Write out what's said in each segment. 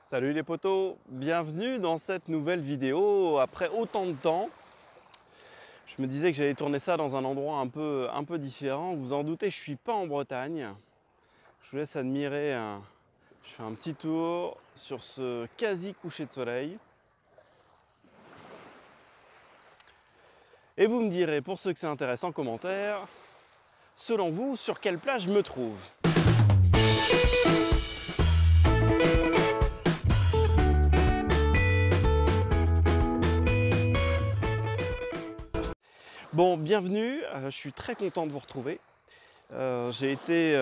Salut les potos, bienvenue dans cette nouvelle vidéo après autant de temps. Je me disais que j'allais tourner ça dans un endroit un peu différent. Vous en doutez, je suis pas en Bretagne. Je vous laisse admirer, je fais un petit tour sur ce quasi coucher de soleil. Et vous me direz, pour ceux que ça intéresse en commentaire, selon vous, sur quelle plage je me trouve? Bon, bienvenue, je suis très content de vous retrouver. J'ai été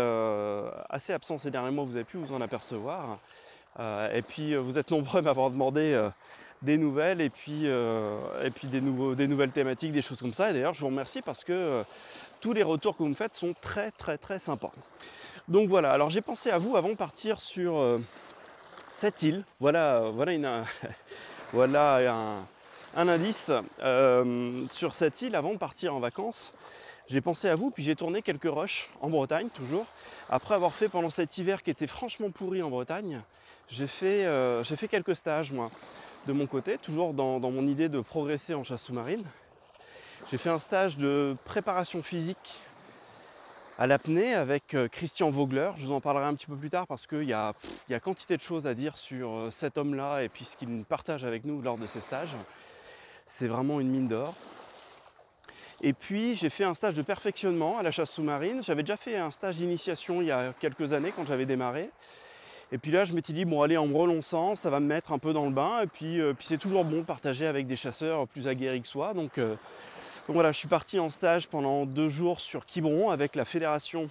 assez absent ces derniers mois, vous avez pu vous en apercevoir. Et puis vous êtes nombreux à m'avoir demandé des nouvelles et puis des nouvelles thématiques, des choses comme ça. Et d'ailleurs, je vous remercie parce que tous les retours que vous me faites sont très sympas. Donc voilà, alors j'ai pensé à vous avant de partir sur cette île. Voilà, voilà un indice sur cette île avant de partir en vacances. J'ai pensé à vous, puis j'ai tourné quelques rushs en Bretagne, toujours. Après avoir fait pendant cet hiver qui était franchement pourri en Bretagne, j'ai fait quelques stages, moi, de mon côté, toujours dans mon idée de progresser en chasse sous-marine. J'ai fait un stage de préparation physique à l'apnée avec Christian Vogler. Je vous en parlerai un petit peu plus tard parce qu'il y a quantité de choses à dire sur cet homme-là et puis ce qu'il partage avec nous lors de ces stages. C'est vraiment une mine d'or. Et puis j'ai fait un stage de perfectionnement à la chasse sous-marine. J'avais déjà fait un stage d'initiation il y a quelques années quand j'avais démarré. Et puis là je m'étais dit, bon allez, en me relançant, ça va me mettre un peu dans le bain. Et puis c'est toujours bon de partager avec des chasseurs plus aguerris que soi. Donc voilà, je suis parti en stage pendant 2 jours sur Quiberon avec la Fédération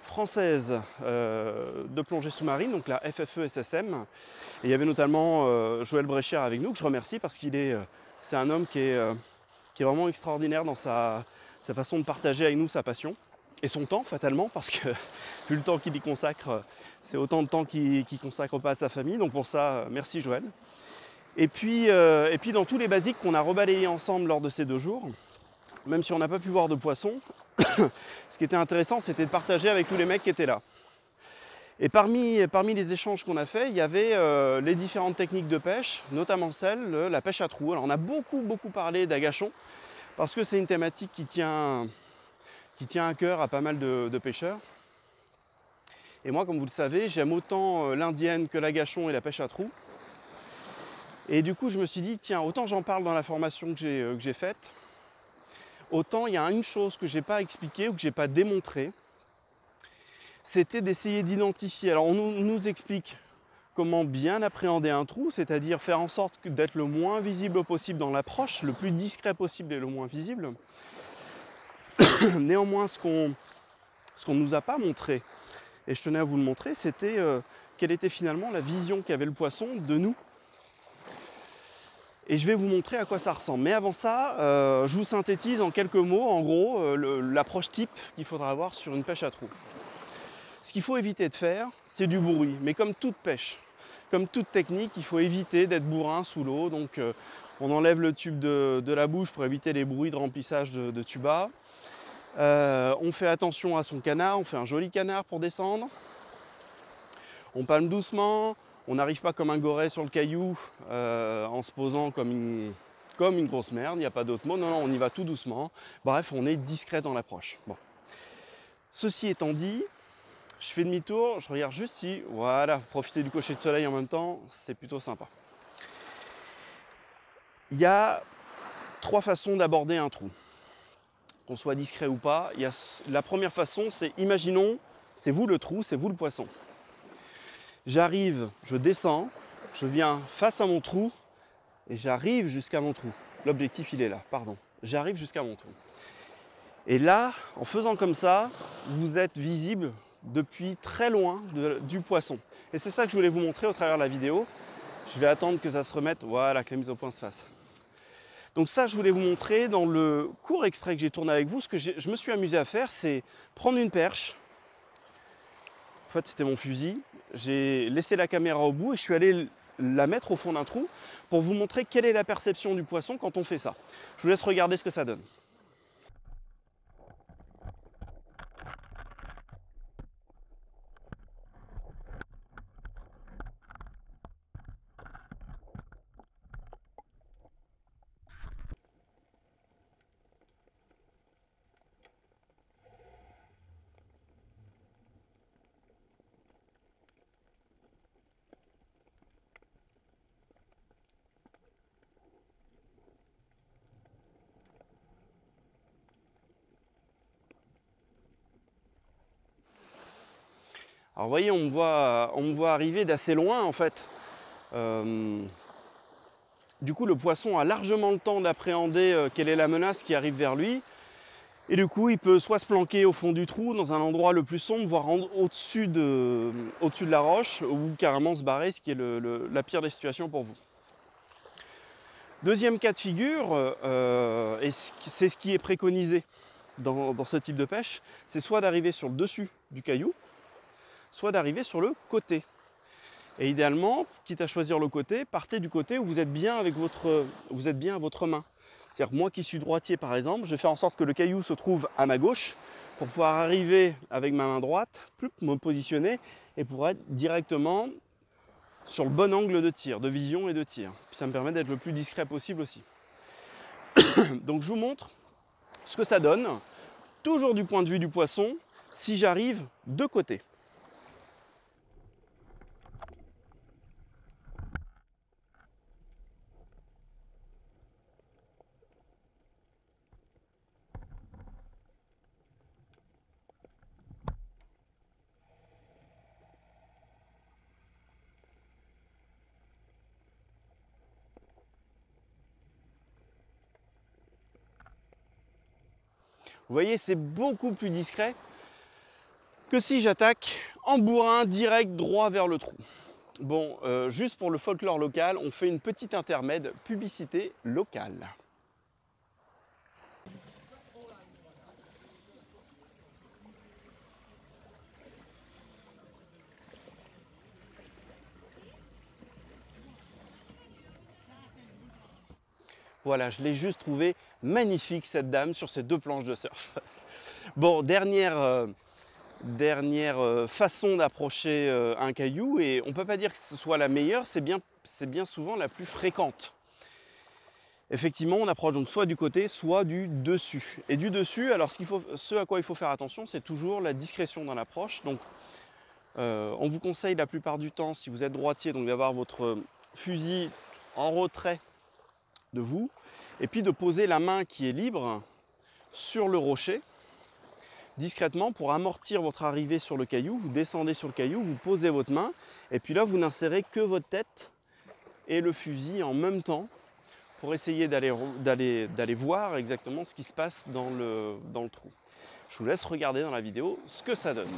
française de plongée sous-marine, donc la FFE-SSM. Et il y avait notamment Joël Bréchère avec nous, que je remercie parce c'est un homme qui est vraiment extraordinaire dans sa façon de partager avec nous sa passion et son temps fatalement, parce que vu le temps qu'il y consacre, c'est autant de temps qu'il ne consacre pas à sa famille. Donc pour ça, merci Joël. Et puis dans tous les basiques qu'on a rebalayés ensemble lors de ces 2 jours, même si on n'a pas pu voir de poissons, ce qui était intéressant, c'était de partager avec tous les mecs qui étaient là. Et parmi les échanges qu'on a fait, il y avait les différentes techniques de pêche, notamment celle de la pêche à trous. Alors on a beaucoup parlé d'agachon, parce que c'est une thématique qui tient à cœur à pas mal de pêcheurs. Et moi, comme vous le savez, j'aime autant l'indienne que l'agachon et la pêche à trous. Et du coup, je me suis dit, tiens, autant j'en parle dans la formation que j'ai faite, autant il y a une chose que je n'ai pas expliquée ou que je n'ai pas démontrée, c'était d'essayer d'identifier. Alors on nous explique comment bien appréhender un trou, c'est-à-dire faire en sorte d'être le moins visible possible dans l'approche, le plus discret possible et le moins visible. Néanmoins, ce qu'on ne nous a pas montré, et je tenais à vous le montrer, c'était quelle était finalement la vision qu'avait le poisson de nous. Et je vais vous montrer à quoi ça ressemble. Mais avant ça, je vous synthétise en quelques mots, en gros, l'approche type qu'il faudra avoir sur une pêche à trous. Ce qu'il faut éviter de faire, c'est du bruit. Mais comme toute pêche, comme toute technique, il faut éviter d'être bourrin sous l'eau. Donc on enlève le tube de la bouche pour éviter les bruits de remplissage de tuba. On fait attention à son canard, on fait un joli canard pour descendre. On palme doucement, on n'arrive pas comme un goret sur le caillou en se posant comme une grosse merde, il n'y a pas d'autre mot. Non, on y va tout doucement. Bref, on est discret dans l'approche. Bon. Ceci étant dit, je fais demi-tour, je regarde juste si, voilà, profiter du coucher de soleil en même temps, c'est plutôt sympa. Il y a 3 façons d'aborder un trou. Qu'on soit discret ou pas, la première façon, c'est, imaginons, c'est vous le trou, c'est vous le poisson. J'arrive, je descends, je viens face à mon trou et j'arrive jusqu'à mon trou. L'objectif, il est là, pardon. J'arrive jusqu'à mon trou. Et là, en faisant comme ça, vous êtes visible depuis très loin du poisson. Et c'est ça que je voulais vous montrer au travers de la vidéo. Je vais attendre que ça se remette, voilà, que la mise au point se fasse. Donc ça, je voulais vous montrer dans le court extrait que j'ai tourné avec vous. Ce que je me suis amusé à faire, c'est prendre une perche. En fait, c'était mon fusil. J'ai laissé la caméra au bout et je suis allé la mettre au fond d'un trou pour vous montrer quelle est la perception du poisson quand on fait ça. Je vous laisse regarder ce que ça donne. Alors vous voyez, on me voit arriver d'assez loin en fait. Du coup, le poisson a largement le temps d'appréhender quelle est la menace qui arrive vers lui. Et du coup, il peut soit se planquer au fond du trou, dans un endroit le plus sombre, voire au-dessus de la roche, ou carrément se barrer, ce qui est la pire des situations pour vous. Deuxième cas de figure, et c'est ce qui est préconisé dans ce type de pêche, c'est soit d'arriver sur le dessus du caillou, soit d'arriver sur le côté. Et idéalement, quitte à choisir le côté, partez du côté où vous êtes bien avec à votre main. C'est-à-dire que moi qui suis droitier par exemple, je vais faire en sorte que le caillou se trouve à ma gauche pour pouvoir arriver avec ma main droite, me positionner et pour être directement sur le bon angle de tir, de vision et de tir. Puis ça me permet d'être le plus discret possible aussi. Donc je vous montre ce que ça donne, toujours du point de vue du poisson, si j'arrive de côté. Vous voyez, c'est beaucoup plus discret que si j'attaque en bourrin direct droit vers le trou. Bon, juste pour le folklore local, on fait une petite intermède publicité locale. Voilà, je l'ai juste trouvé magnifique cette dame sur ces deux planches de surf. Bon, dernière façon d'approcher un caillou, et on ne peut pas dire que ce soit la meilleure, c'est bien souvent la plus fréquente. Effectivement, on approche donc soit du côté, soit du dessus. Et du dessus, alors ce à quoi il faut faire attention, c'est toujours la discrétion dans l'approche. Donc, on vous conseille la plupart du temps, si vous êtes droitier, donc d'avoir votre fusil en retrait de vous, et puis de poser la main qui est libre sur le rocher, discrètement pour amortir votre arrivée sur le caillou. Vous descendez sur le caillou, vous posez votre main, et puis là vous n'insérez que votre tête et le fusil en même temps pour essayer d'aller voir exactement ce qui se passe dans le trou. Je vous laisse regarder dans la vidéo ce que ça donne.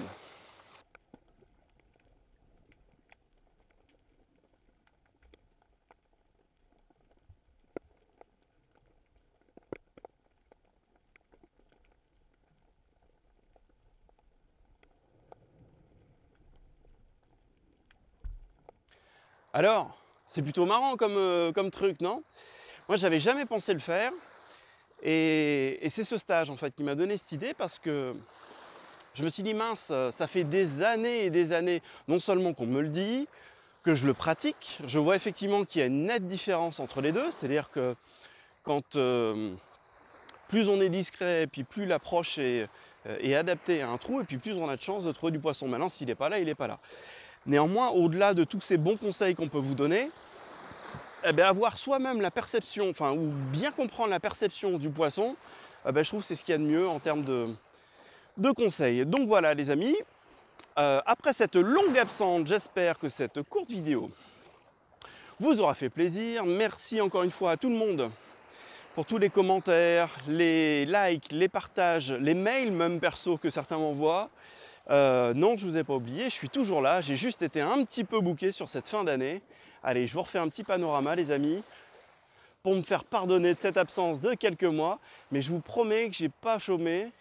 Alors, c'est plutôt marrant comme truc, non? Moi, j'avais jamais pensé le faire. Et c'est ce stage en fait qui m'a donné cette idée, parce que je me suis dit mince, ça fait des années et des années, non seulement qu'on me le dit, que je le pratique, je vois effectivement qu'il y a une nette différence entre les deux, c'est-à-dire que quand plus on est discret, et puis plus l'approche est adaptée à un trou, et puis plus on a de chances de trouver du poisson. Maintenant, s'il n'est pas là, il n'est pas là. Néanmoins, au-delà de tous ces bons conseils qu'on peut vous donner, eh bien, avoir soi-même la perception, enfin, ou bien comprendre la perception du poisson, je trouve que c'est ce qu'il y a de mieux en termes de conseils. Donc voilà les amis, après cette longue absence, j'espère que cette courte vidéo vous aura fait plaisir. Merci encore une fois à tout le monde pour tous les commentaires, les likes, les partages, les mails même perso que certains m'envoient. Non, je ne vous ai pas oublié, je suis toujours là, j'ai juste été un petit peu bouqué sur cette fin d'année. Allez, je vous refais un petit panorama les amis, pour me faire pardonner de cette absence de quelques mois, mais je vous promets que j'ai pas chômé,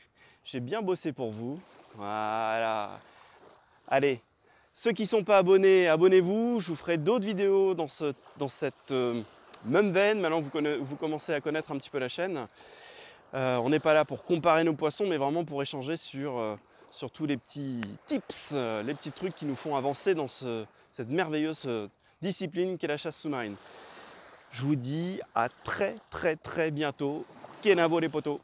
j'ai bien bossé pour vous. Voilà. Allez, ceux qui ne sont pas abonnés, abonnez-vous, je vous ferai d'autres vidéos dans cette même veine. Maintenant vous commencez à connaître un petit peu la chaîne. On n'est pas là pour comparer nos poissons, mais vraiment pour échanger sur tous les petits tips, les petits trucs qui nous font avancer dans cette merveilleuse discipline qu'est la chasse sous-marine. Je vous dis à très bientôt. Kenavo les potos.